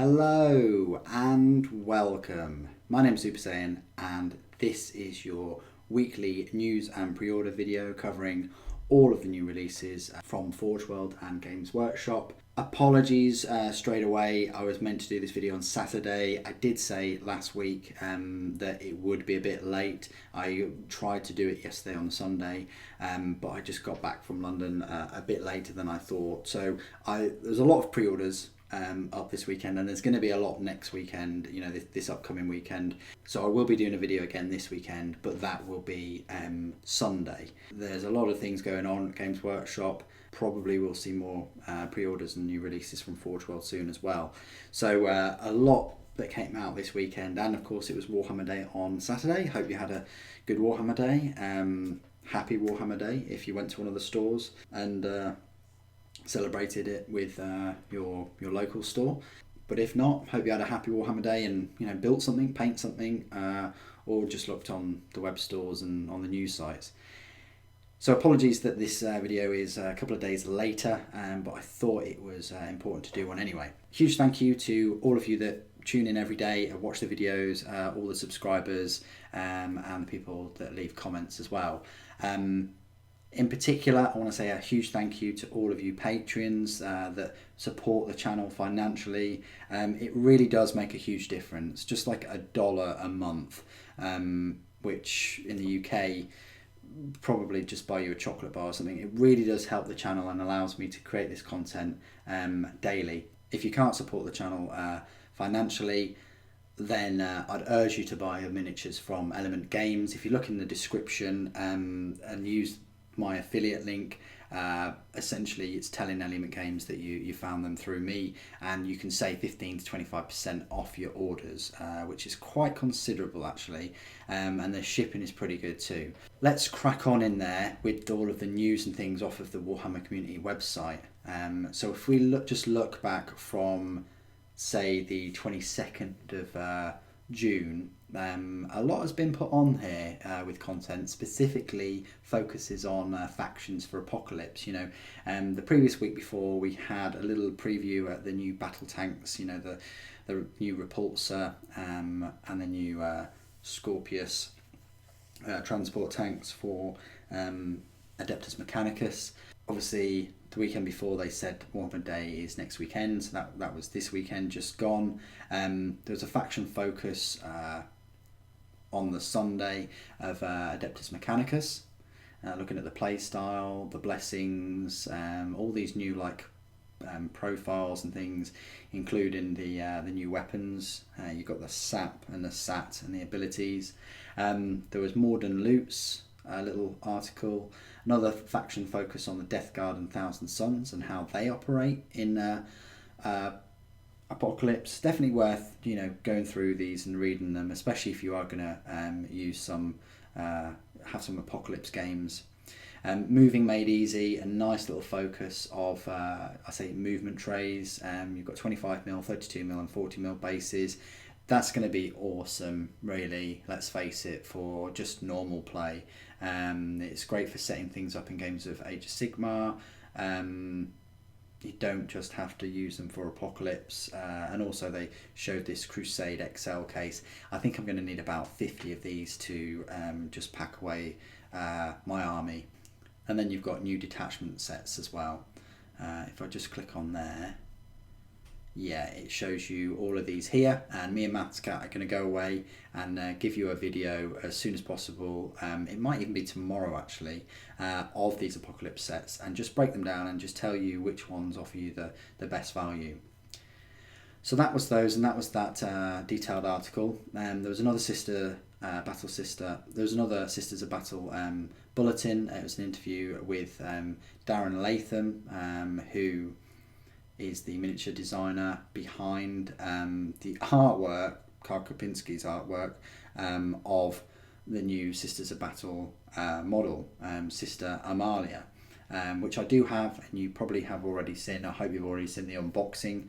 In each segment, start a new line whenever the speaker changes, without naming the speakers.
Hello and welcome. My name's Super Saiyan and this is your weekly news and pre-order video covering all of the new releases from Forge World and Games Workshop. Apologies straight away, I was meant to do this video on Saturday. I did say last week that it would be a bit late. I tried to do it yesterday on Sunday, but I just got back from London a bit later than I thought. So there's a lot of pre-orders up this weekend, and there's going to be a lot next weekend, you know, this upcoming weekend. So I will be doing a video again this weekend, but that will be Sunday. There's a lot of things going on at Games Workshop. Probably we'll see more pre-orders and new releases from Forge World soon as well. So a lot that came out this weekend, and of course it was Warhammer Day on Saturday. Hope you had a good Warhammer Day. Happy Warhammer Day if you went to one of the stores and celebrated it with your local store. But if not, hope you had a happy Warhammer Day and, you know, built something, paint something, or just looked on the web stores and on the news sites. So apologies that this video is a couple of days later, but I thought it was important to do one anyway. Huge thank you to all of you that tune in every day and watch the videos, all the subscribers, and the people that leave comments as well. In particular, I want to say a huge thank you to all of you Patreons that support the channel financially. It really does make a huge difference, just like $1 a month, which in the UK probably just buy you a chocolate bar or something. It really does help the channel and allows me to create this content daily. If you can't support the channel financially, then I'd urge you to buy your miniatures from Element Games. If you look in the description and use my affiliate link, essentially it's telling Element Games that you found them through me, and you can save 15 to 25% off your orders, which is quite considerable actually, and the shipping is pretty good too. Let's crack on in there with all of the news and things off of the Warhammer community website. So if we look back from, say, the 22nd of June, a lot has been put on here with content, specifically focuses on factions for Apocalypse. You know, the previous week before we had a little preview at the new battle tanks, you know, the new Repulsor and the new Skorpius transport tanks for Adeptus Mechanicus. Obviously, the weekend before they said Warhammer Day is next weekend, so that was this weekend just gone. There was a faction focus on the Sunday of Adeptus Mechanicus, looking at the play style, the blessings, all these new profiles and things, including the new weapons. You've got the sap and the sat and the abilities. There was Morden Loots, a little article, another faction focus on the Death Guard and Thousand Sons and how they operate in Apocalypse. Definitely worth, you know, going through these and reading them, especially if you are going to use some have some Apocalypse games. Moving Made Easy, a nice little focus of I say movement trays. You've got 25mm, 32mm and 40mm bases. That's going to be awesome, really, let's face it, for just normal play. It's great for setting things up in games of Age of Sigmar. You don't just have to use them for Apocalypse. And also they showed this Crusade XL case. I think I'm going to need about 50 of these to just pack away my army. And then you've got new detachment sets as well. If I just click on there, yeah, it shows you all of these here, and me and Matscat are going to go away and give you a video as soon as possible. It might even be tomorrow actually, of these Apocalypse sets, and just break them down and just tell you which ones offer you the best value. So that was those, and that was that detailed article. There was another Sisters of Battle bulletin. It was an interview with Darren Latham, who is the miniature designer behind the artwork, Karl Kopinski's artwork, of the new Sisters of Battle model, Sister Amalia, which I do have, and you probably have already seen. I hope you've already seen the unboxing.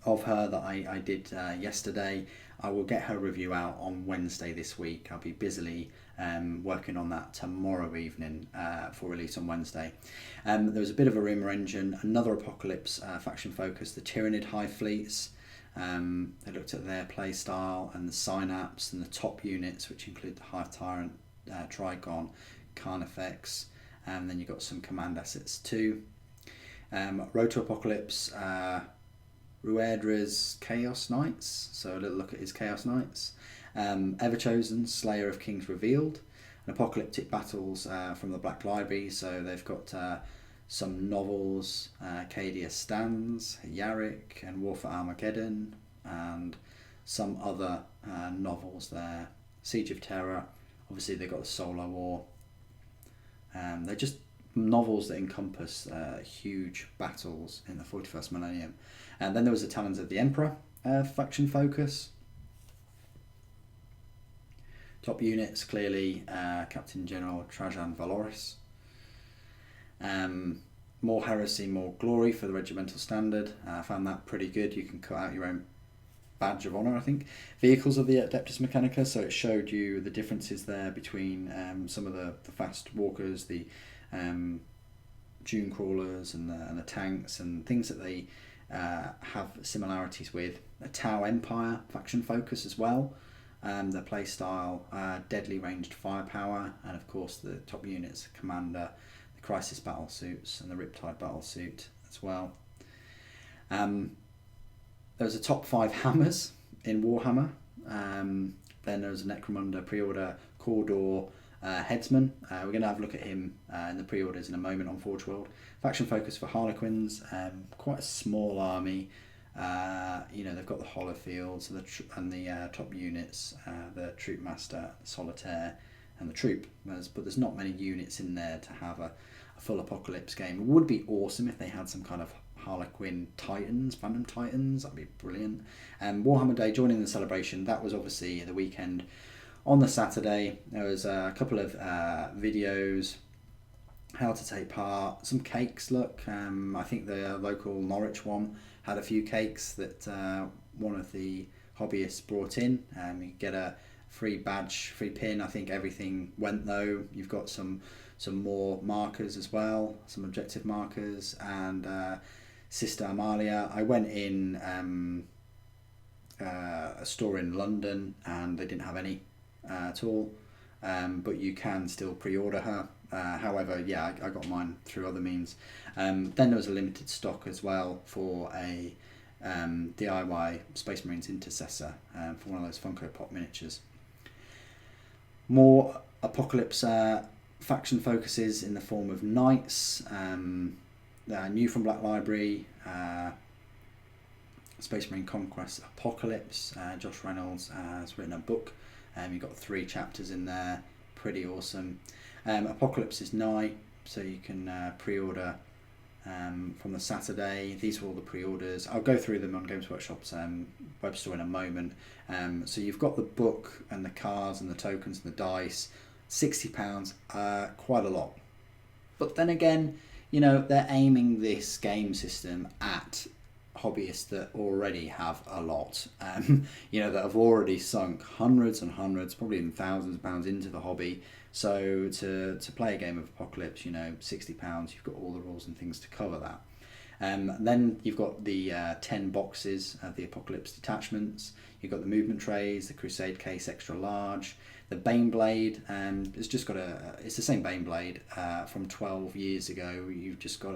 of her that I did yesterday. I will get her review out on Wednesday this week. I'll be busily working on that tomorrow evening for release on Wednesday. There was a bit of a rumour engine, another Apocalypse faction focus, the Tyranid High Fleets. They looked at their play style and the synapse and the top units, which include the Hive Tyrant, Trigon, Carnifex, and then you've got some command assets too. Road to Apocalypse, Ruedra's Chaos Knights, so a little look at his Chaos Knights. Everchosen, Slayer of Kings Revealed, and Apocalyptic Battles from the Black Library, so they've got some novels, Cadia Stands, Yarick, and War for Armageddon, and some other novels there. Siege of Terror, obviously they've got the Solar War. They're just novels that encompass huge battles in the 41st millennium. And then there was the Talons of the Emperor faction focus. Top units, clearly Captain General Trajan Valoris. More heresy, more glory for the regimental standard. I found that pretty good. You can cut out your own badge of honour, I think. Vehicles of the Adeptus Mechanica, so it showed you the differences there between some of the fast walkers, the dune crawlers and the tanks and things that they have similarities with. A Tau Empire faction focus as well. The play style, deadly ranged firepower, and of course the top units, Commander, the Crisis battle suits, and the Riptide battle suit as well. There was a top 5 hammers in Warhammer. Then there was a Necromunda pre-order Cawdor Headsman. We're going to have a look at him in the pre-orders in a moment on Forge World. Faction focus for Harlequins, quite a small army. They've got the Hollow Fields and the top units, the Troop Master, Solitaire, and the Troop. But there's not many units in there to have a full Apocalypse game. It would be awesome if they had some kind of Harlequin Titans, Phantom Titans. That'd be brilliant. Warhammer Day, joining the celebration. That was obviously the weekend. On the Saturday, there was a couple of videos, how to take part, some cakes. Look, I think the local Norwich one had a few cakes that one of the hobbyists brought in. You get a free badge, free pin. I think everything went though. You've got some more markers as well, some objective markers, and Sister Amalia. I went in a store in London and they didn't have any at all, but you can still pre-order her. However, yeah, I got mine through other means. Then there was a limited stock as well for a DIY Space Marines Intercessor for one of those Funko Pop miniatures. More Apocalypse faction focuses in the form of Knights, new from Black Library, Space Marine Conquest Apocalypse. Josh Reynolds has written a book. You've got 3 chapters in there, pretty awesome. Apocalypse is nigh, so you can pre-order from the Saturday. These are all the pre-orders. I'll go through them on Games Workshop's web store in a moment. So you've got the book and the cards and the tokens and the dice. £60, quite a lot. But then again, they're aiming this game system at hobbyists that already have a lot, that have already sunk hundreds and hundreds, probably even thousands of pounds into the hobby. So to play a game of Apocalypse, £60, you've got all the rules and things to cover that. Then you've got the 10 boxes of the Apocalypse detachments. You've got the movement trays, the Crusade case extra large, the Baneblade. It's the same Baneblade from 12 years ago. You've just got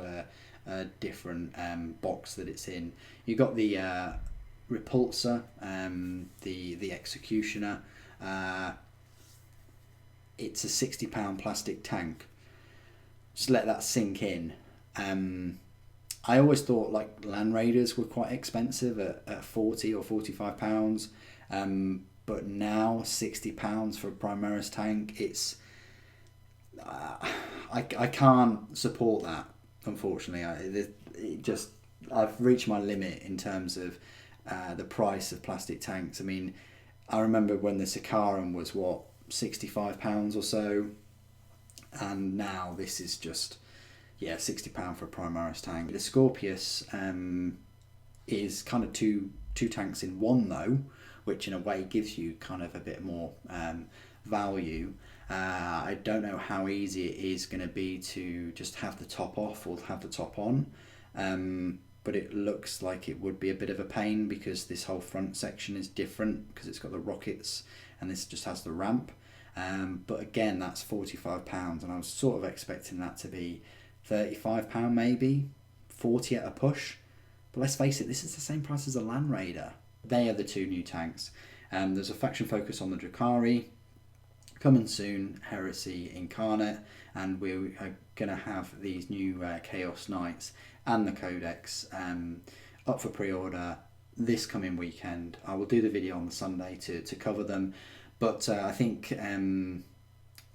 a different box that it's in. You've got the Repulsor, the Executioner. It's a £60 plastic tank. Just let that sink in. I always thought like Land Raiders were quite expensive at £40 or £45, but now £60 for a Primaris tank. It's I can't support that, unfortunately. I've reached my limit in terms of the price of plastic tanks. I mean, I remember when the Sakaran was £65 or so, and now this is just £60 for a Primaris tank. The Skorpius is kind of two tanks in one though, which in a way gives you kind of a bit more value. I don't know how easy it is going to be to just have the top off or have the top on, but it looks like it would be a bit of a pain because this whole front section is different because it's got the rockets and this just has the ramp. But again, that's £45, and I was sort of expecting that to be £35 maybe, 40 at a push. But let's face it, this is the same price as a Land Raider. They are the two new tanks. There's a faction focus on the Drukhari, coming soon, Heresy Incarnate, and we are going to have these new Chaos Knights and the Codex up for pre-order this coming weekend. I will do the video on the Sunday to cover them, but I think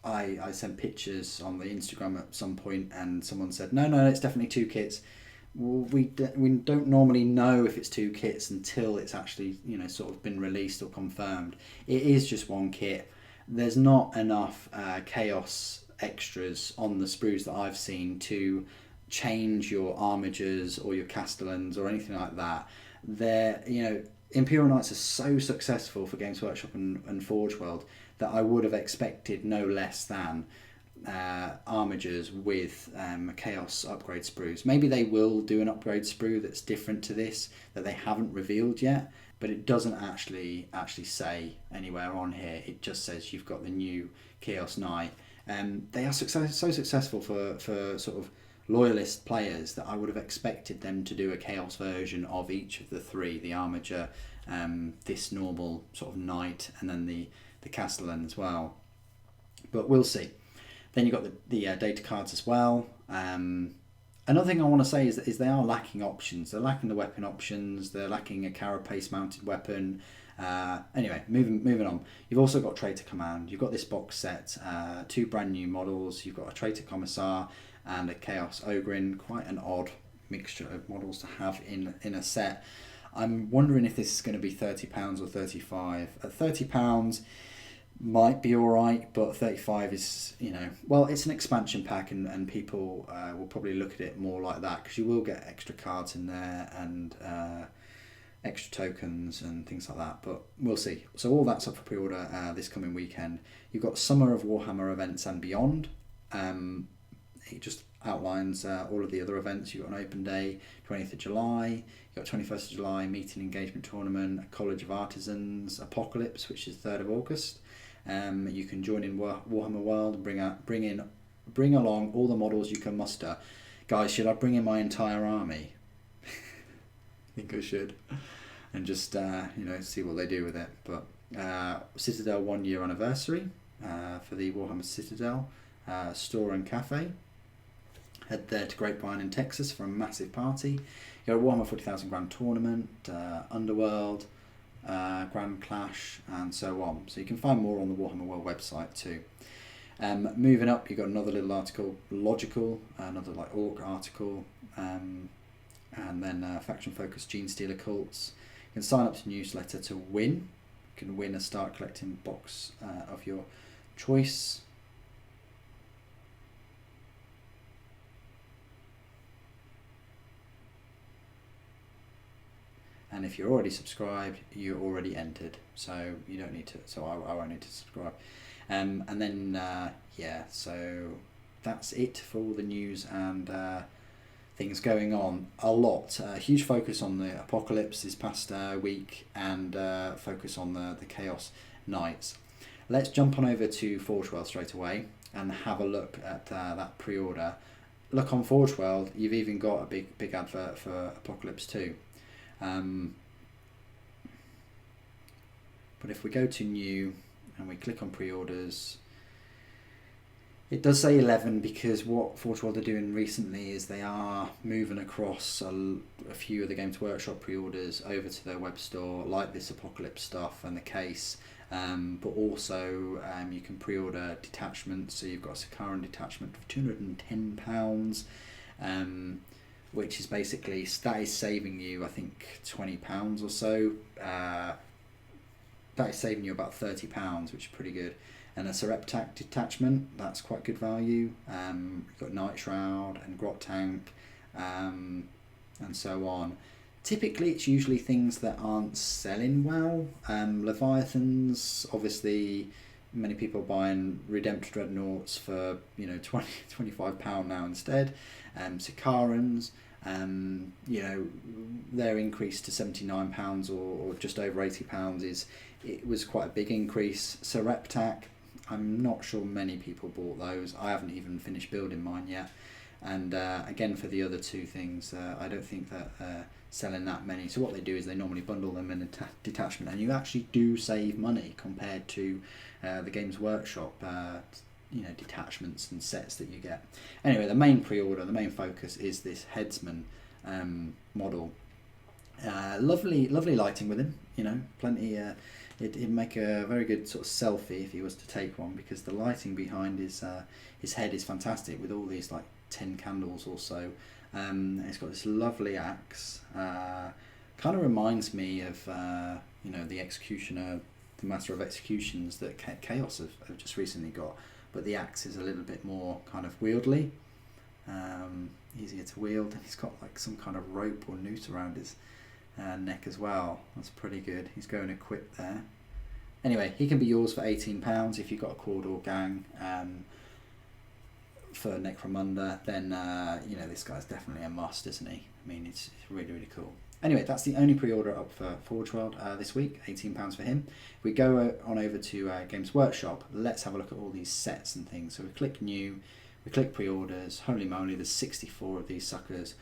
I sent pictures on the Instagram at some point and someone said, no, it's definitely two kits. Well, we don't normally know if it's two kits until it's actually, sort of been released or confirmed. It is just one kit. There's not enough chaos extras on the sprues that I've seen to change your armigers or your castellans or anything like that. Imperial Knights are so successful for Games Workshop and Forge World that I would have expected no less than armigers with chaos upgrade sprues. Maybe they will do an upgrade sprue that's different to this that they haven't revealed yet, but it doesn't actually say anywhere on here. It just says you've got the new Chaos Knight. They are so successful for sort of loyalist players that I would have expected them to do a chaos version of each of the three, the armiger, this normal sort of knight, and then the castellan as well. But we'll see. Then you've got the data cards as well. Another thing I want to say is they are lacking options. They're lacking the weapon options. They're lacking a carapace mounted weapon. Anyway, moving on. You've also got Traitor Command. You've got this box set, two brand new models. You've got a Traitor Commissar and a Chaos Ogrin. Quite an odd mixture of models to have in a set. I'm wondering if this is going to be £30 or £35. At £30 might be alright, but 35 is, well, it's an expansion pack, and people will probably look at it more like that, because you will get extra cards in there and extra tokens and things like that, but we'll see. So all that's up for pre-order this coming weekend. You've got Summer of Warhammer events and beyond. It just outlines all of the other events. You've got an open day, 20th of July, you've got 21st of July, meeting engagement tournament, a College of Artisans, Apocalypse, which is 3rd of August. You can join in Warhammer World and bring along all the models you can muster. Guys, should I bring in my entire army? I think I should, and just see what they do with it. But Citadel 1 year anniversary for the Warhammer Citadel store and cafe. Head there to Grapevine in Texas for a massive party. You got a Warhammer 40,000 Grand Tournament, Underworld, Grand Clash, and so on. So you can find more on the Warhammer World website too. Moving up, you've got another little article, Logical, another like Orc article, and then faction focus Gene Stealer cults. You can sign up to the newsletter to win. You can win a start collecting box of your choice. And if you're already subscribed, you're already entered, so you don't need to. So I won't need to subscribe. And then so that's it for all the news and things going on. A lot, huge focus on the Apocalypse this past week, and focus on the Chaos Knights. Let's jump on over to Forge World straight away and have a look at that pre-order. Look on Forge World, you've even got a big advert for Apocalypse 2. But if we go to new and we click on pre-orders, it does say 11, because what Forge World are doing recently is they are moving across a few of the Games Workshop pre-orders over to their web store, like this Apocalypse stuff and the case, but also you can pre-order detachments. So you've got a Sakaran detachment for £210, which is basically, that is saving you, I think, £20 or so. That is saving you about £30, which is pretty good. And a Sereptak detachment, that's quite good value. You've got Night Shroud and Grot Tank, and so on. Typically, it's usually things that aren't selling well. Leviathans, obviously, many people are buying Redemptor Dreadnoughts for, you know, £25 now instead. Sicarans, you know, their increase to £79 or just over £80 it was quite a big increase. Sereptak, I'm not sure many people bought those. I haven't even finished building mine yet. And again, for the other two things, I don't think that selling that many. So what they do is they normally bundle them in a detachment, and you actually do save money compared to the Games Workshop, you know, detachments and sets that you get. Anyway, the main pre-order, the main focus is this Headsman model. Lovely lighting with him. You know, plenty. It'd make a very good sort of selfie if he was to take one, because the lighting behind his head is fantastic with all these like 10 candles or so. It's got this lovely axe. Kind of reminds me of you know, the Executioner, the Master of Executions that Chaos have just recently got, but the axe is a little bit more kind of wieldy, easier to wield, and he's got like some kind of rope or noose around his neck as well. That's pretty good. He's going equipped there. Anyway, he can be yours for £18 if you've got a quad or gang. For Necromunda, then you know, this guy's definitely a must, isn't he? I mean, it's really cool. Anyway, that's the only pre-order up for Forge World this week, £18 for him. If we go on over to Games Workshop, let's have a look at all these sets and things. So we click new, we click pre-orders. Holy moly, there's 64 of these suckers.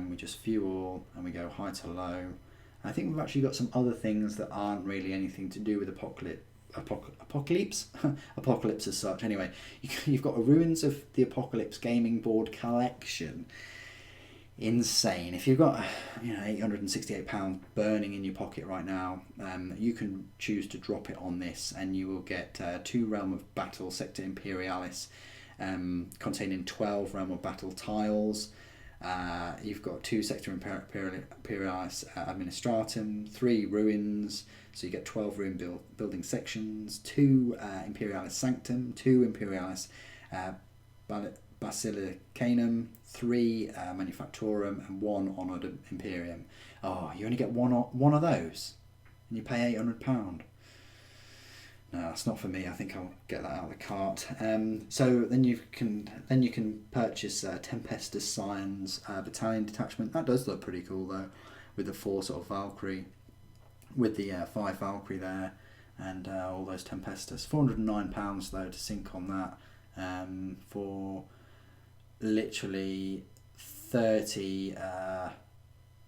We just view all and we go high to low. I think we've actually got some other things that aren't really anything to do with Apocalypse as such. Anyway, you've got a Ruins of the Apocalypse gaming board collection. Insane. If you've got, you know, £868 burning in your pocket right now, you can choose to drop it on this, and you will get 2 Realm of Battle Sector Imperialis containing 12 Realm of Battle tiles. You've got 2 Sector Imperialis Administratum, 3 Ruins, so you get 12 ruin building sections, 2 Imperialis Sanctum, 2 Imperialis Basilicanum, 3 Manufactorum, and 1 Honoured Imperium. Oh, you only get one of those, and you pay £800. No, that's not for me. I think I'll get that out of the cart. So then you can purchase Tempestus Scions Battalion Detachment. That does look pretty cool though, with the 4 sort of Valkyrie, with the 5 Valkyrie there, and all those Tempestus. £409 though to sink on that, for literally 30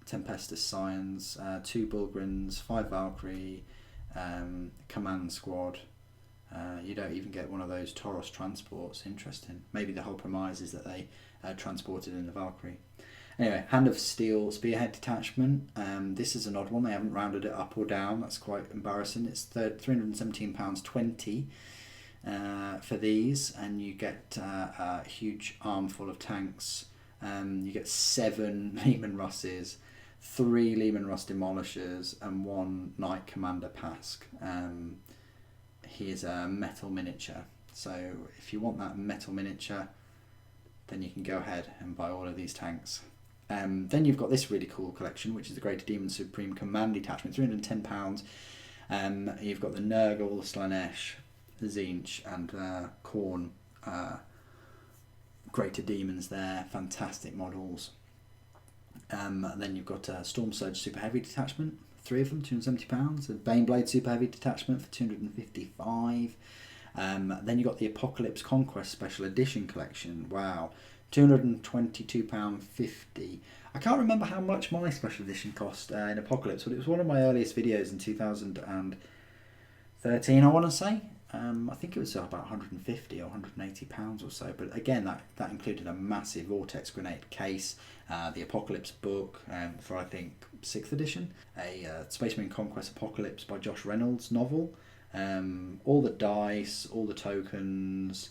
Tempestus Scions, 2 Bulgrins, 5 Valkyrie. Command squad. You don't even get one of those Tauros transports. Interesting. Maybe the whole premise is that they transported in the Valkyrie. Anyway, Hand of Steel Spearhead Detachment. This is an odd one. They haven't rounded it up or down. That's quite embarrassing. It's £317.20 for these, and you get a huge armful of tanks. You get 7 Lehman Russes, 3 Lehman Russ Demolishers, and 1 Knight Commander Pask. Here's a metal miniature. So if you want that metal miniature, then you can go ahead and buy all of these tanks. Then you've got this really cool collection, which is the Greater Demon Supreme Command Detachment, £310. You've got the Nurgle, the Slanesh, the Tzeentch, and Khorne Greater Demons there. Fantastic models. Then you've got a Storm Surge Super Heavy Detachment, 3 of them, £270. A Baneblade Super Heavy Detachment for £255. Then you've got the Apocalypse Conquest Special Edition Collection. Wow, £222.50. I can't remember how much my special edition cost in Apocalypse, but it was one of my earliest videos in 2013, I want to say. I think it was about £150 or £180 or so, but again that included a massive Vortex Grenade case, the Apocalypse book for I think 6th edition, a Space Marine Conquest Apocalypse by Josh Reynolds novel, all the dice, all the tokens,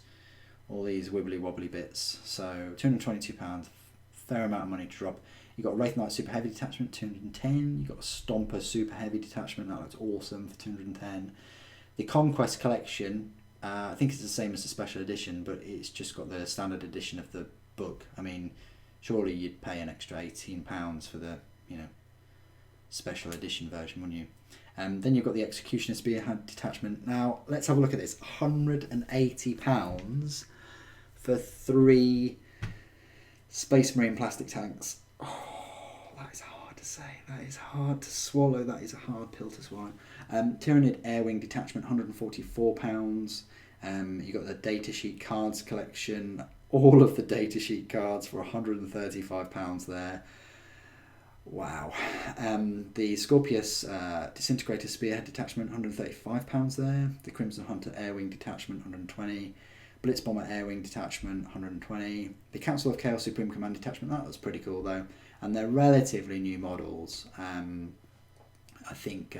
all these wibbly wobbly bits. So £222, fair amount of money to drop. You've got Wraith Knight Super Heavy Detachment, £210. You've got a Stomper Super Heavy Detachment, that looks awesome, for £210. The Conquest Collection, I think it's the same as the special edition, but it's just got the standard edition of the book. I mean, surely you'd pay an extra £18 for the, you know, special edition version, wouldn't you? Then you've got the Executioner Spearhead Detachment. Now, let's have a look at this. £180 for 3 Space Marine plastic tanks. Oh, that is hard to say. That is hard to swallow. That is a hard pill to swallow. Tyranid Airwing Detachment, £144. You've got the datasheet cards collection. All of the datasheet cards for £135 there. Wow. The Skorpius Disintegrator Spearhead Detachment, £135 there. The Crimson Hunter Airwing Detachment, £120. Blitz Bomber Airwing Detachment, £120. The Council of Chaos Supreme Command Detachment, that was pretty cool though. And they're relatively new models. I think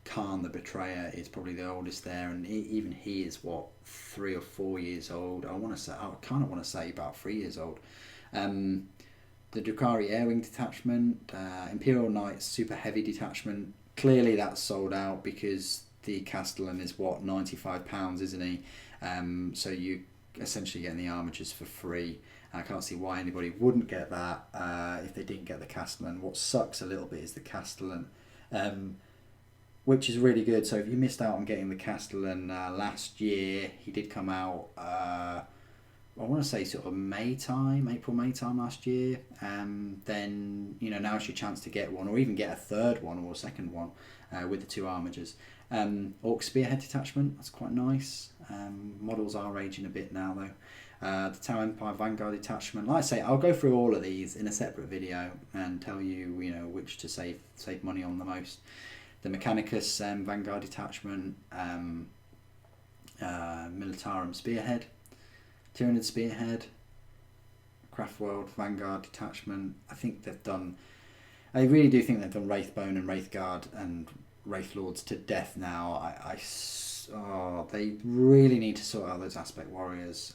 Khan the Betrayer is probably the oldest there, and even he is, what, 3 or 4 years old. I kind of want to say about 3 years old. The Drukhari Airwing Detachment, Imperial Knights Super Heavy Detachment. Clearly that's sold out because the Castellan is, what, £95, isn't he? So you essentially getting the armatures for free. I can't see why anybody wouldn't get that if they didn't get the Castellan. What sucks a little bit is the Castellan, which is really good. So if you missed out on getting the Castellan last year, he did come out, I want to say sort of April, May time last year. Then, now's your chance to get one, or even get a third one or a second one with the 2 armatures. Orc Spearhead Detachment, that's quite nice. Models are aging a bit now though. The Tau Empire Vanguard Detachment. Like I say, I'll go through all of these in a separate video and tell you, which to save money on the most. The Mechanicus Vanguard Detachment, Militarum Spearhead, Tyranid Spearhead, Craftworld Vanguard Detachment. I really do think they've done Wraithbone and Wraithguard and Wraithlords to death now. They really need to sort out those Aspect Warriors.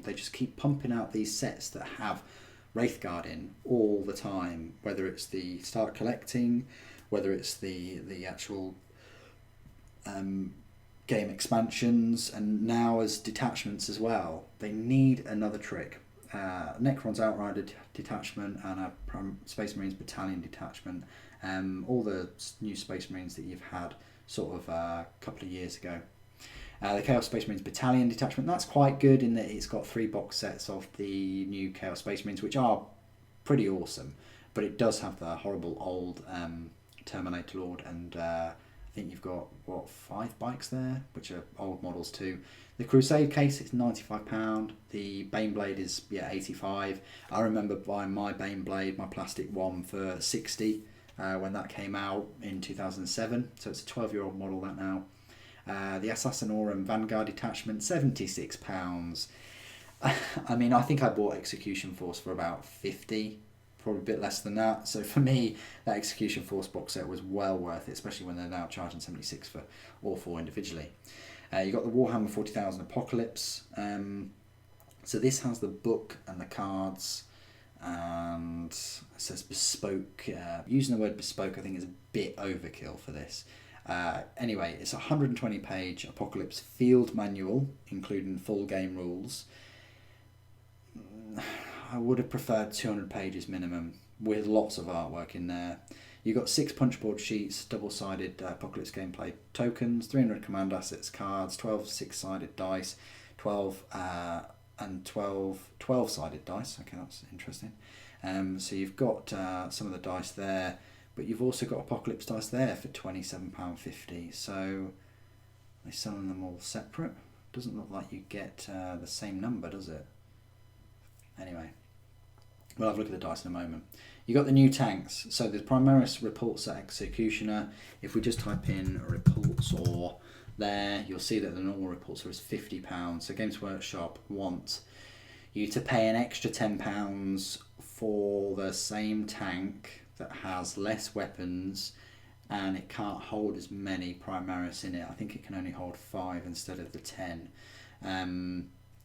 They just keep pumping out these sets that have Wraithguard in all the time, whether it's the start collecting, whether it's the actual game expansions, and now as detachments as well. They need another trick. Necron's Outrider Detachment and a Space Marines Battalion Detachment. All the new Space Marines that you've had sort of a couple of years ago. The Chaos Space Marines Battalion Detachment, that's quite good in that it's got 3 box sets of the new Chaos Space Marines, which are pretty awesome, but it does have the horrible old Terminator Lord, and I think you've got, 5 bikes there, which are old models too. The Crusade case is £95. The Baneblade is £85. I remember buying my Baneblade, my plastic one, for £60 when that came out in 2007. So it's a 12-year-old model that now. The Assassinorum Vanguard Detachment, £76. I mean, I think I bought Execution Force for about £50. Probably a bit less than that. So for me, that Execution Force box set was well worth it, especially when they're now charging £76 for all 4 individually. You got the Warhammer 40,000 Apocalypse. So this has the book and the cards, and it says bespoke. Using the word bespoke, I think, is a bit overkill for this. Anyway, it's a 120-page Apocalypse field manual, including full game rules. I would have preferred 200 pages minimum, with lots of artwork in there. You've got 6 punchboard sheets, double-sided Apocalypse gameplay tokens, 300 command assets cards, 12 6-sided dice, 12 12-sided dice. Okay, that's interesting. So you've got some of the dice there, but you've also got Apocalypse dice there for £27.50. So they're selling them all separate. Doesn't look like you get the same number, does it? Anyway, we'll have a look at the dice in a moment. You got the new tanks. So the Primaris Repulsor Executioner. If we just type in Repulsor there, you'll see that the normal Repulsor is £50. So Games Workshop want you to pay an extra £10 for the same tank that has less weapons, and it can't hold as many Primaris in it. I think it can only hold 5 instead of the 10.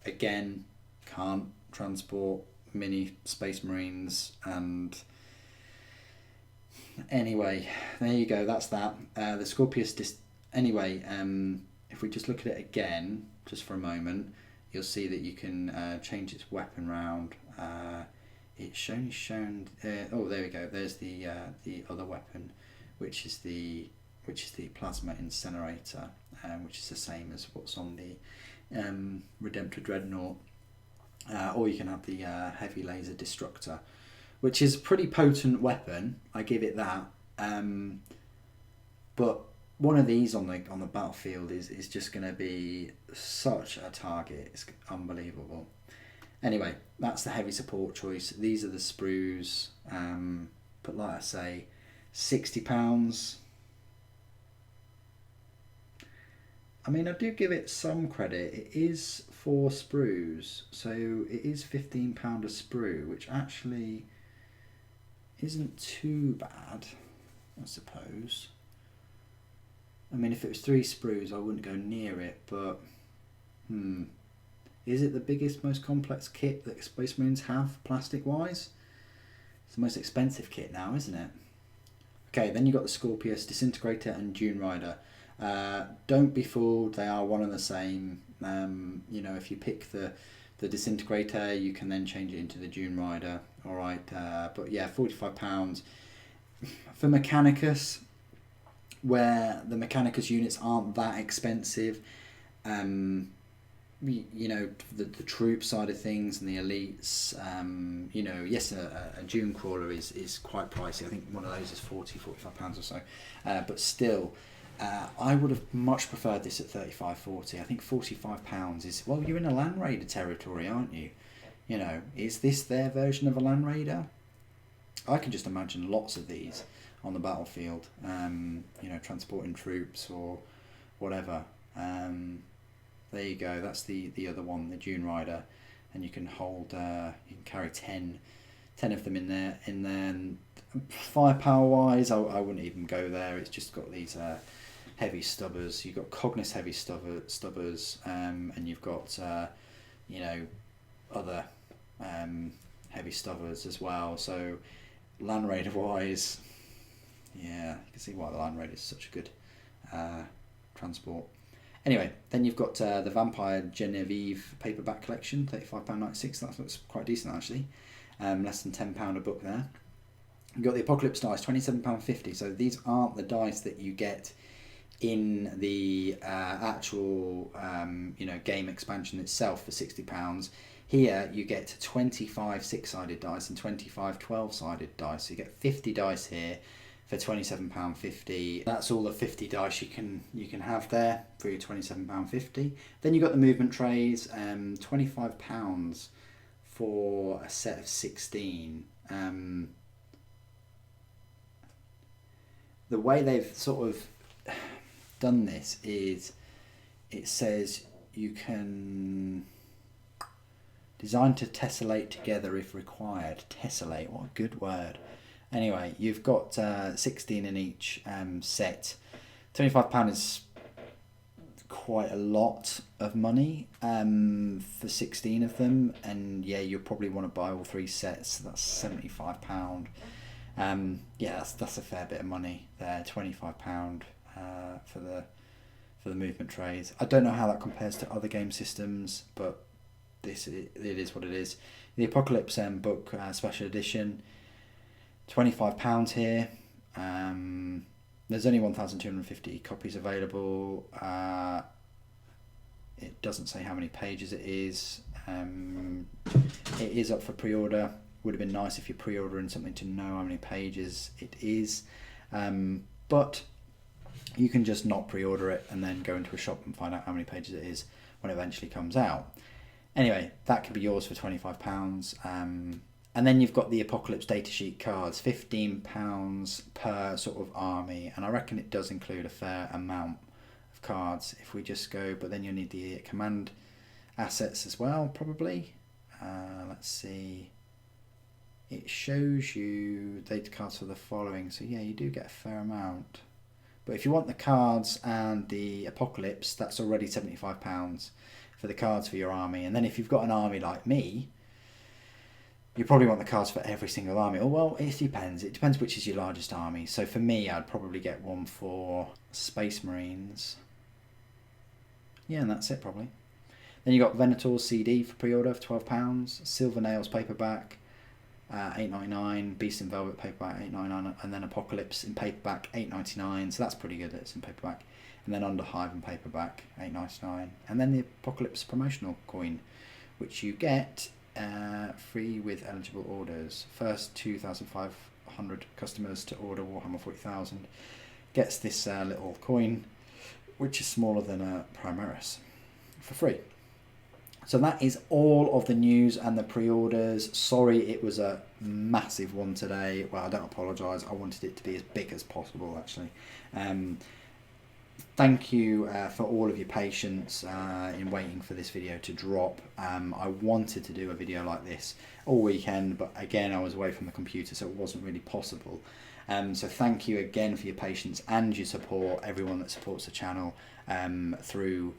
Again, can't transport mini Space Marines, and anyway, there you go, that's that. The Skorpius anyway, if we just look at it again just for a moment, you'll see that you can change its weapon round. It's shown oh, there we go, there's the other weapon, which is the plasma incinerator, which is the same as what's on the Redemptor Dreadnought, or you can have the heavy laser destructor, which is a pretty potent weapon. I give it that, but one of these on the battlefield is just going to be such a target. It's unbelievable. Anyway, that's the heavy support choice. These are the sprues. But like I say, £60. I mean, I do give it some credit. It is 4 sprues, so it is £15 a sprue, which actually isn't too bad, I suppose. I mean, if it was 3 sprues, I wouldn't go near it, but is it the biggest, most complex kit that Space Marines have, plastic-wise? It's the most expensive kit now, isn't it? Okay, then you've got the Skorpius Disintegrator and Dune Rider. Don't be fooled, they are one and the same. You know, if you pick the Disintegrator, you can then change it into the Dune Rider. Alright, but yeah, £45. For Mechanicus, where the Mechanicus units aren't that expensive, you know, the troop side of things and the elites, you know, yes, a Dune Crawler is quite pricey. I think one of those is £45 or so, but still, I would have much preferred this at £35-40. I think £45 is, well, you're in a Land Raider territory, aren't you? You know, is this their version of a Land Raider? I can just imagine lots of these on the battlefield, you know, transporting troops or whatever. There you go, that's the other one, the Dune Rider, and you can hold, you can carry 10 of them in there. And then firepower wise, I wouldn't even go there. It's just got these heavy stubbers. You've got Cognis heavy stubbers, and you've got you know, other heavy stubbers as well. So Land Raider wise, yeah, you can see why the Land Raider is such a good transport. Anyway, then you've got the Vampire Genevieve paperback collection, £35.96. That looks quite decent actually. Less than £10 a book there. You've got the Apocalypse dice, £27.50. So these aren't the dice that you get in the actual you know, game expansion itself for £60. Here you get 25 6-sided dice and 25 12-sided dice. So you get 50 dice here for £27.50. That's all the 50 dice you can have there for your £27.50. Then you've got the movement trays, £25 for a set of 16. The way they've sort of done this is, it says you can design to tessellate together if required. Tessellate, what a good word. Anyway, you've got 16 in each set. £25 is quite a lot of money for 16 of them, and yeah, you'll probably want to buy all 3 sets. So that's £75. Yeah, that's a fair bit of money there. £25 for the movement trays. I don't know how that compares to other game systems, but it is what it is. The Apocalypse book special edition, £25 here. There's only 1,250 copies available. It doesn't say how many pages it is. It is up for pre-order. Would have been nice if you're pre-ordering something to know how many pages it is. But you can just not pre-order it and then go into a shop and find out how many pages it is when it eventually comes out. Anyway, that could be yours for £25. And then you've got the Apocalypse datasheet cards, £15 per sort of army, and I reckon it does include a fair amount of cards if we just go, but then you'll need the command assets as well, probably. Let's see. It shows you data cards for the following, so yeah, you do get a fair amount. But if you want the cards and the Apocalypse, that's already £75 for the cards for your army. And then if you've got an army like me, you probably want the cards for every single army. Oh, well, it depends. It depends which is your largest army. So for me, I'd probably get one for Space Marines. Yeah, and that's it probably. Then you got Venator's CD for pre-order for £12, Silver Nails paperback, $8.99, Beast in Velvet paperback $8.99, and then Apocalypse in paperback $8.99. So that's pretty good that it's in paperback. And then Underhive in paperback $8.99, and then the Apocalypse promotional coin, which you get free with eligible orders. First 2,500 customers to order Warhammer 40,000 gets this little coin, which is smaller than a Primaris, for free. So that is all of the news and the pre-orders. Sorry it was a massive one today. Well, I don't apologise. I wanted it to be as big as possible, actually. Thank you for all of your patience in waiting for this video to drop. I wanted to do a video like this all weekend, but again, I was away from the computer, so it wasn't really possible. So thank you again for your patience and your support, everyone that supports the channel through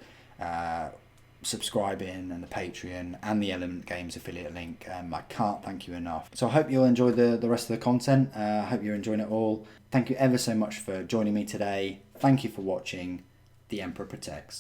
subscribing and the Patreon and the Element Games affiliate link. I can't thank you enough. So I hope you'll enjoy the rest of the content. I hope you're enjoying it all. Thank you ever so much for joining me today. Thank you for watching. The Emperor Protects.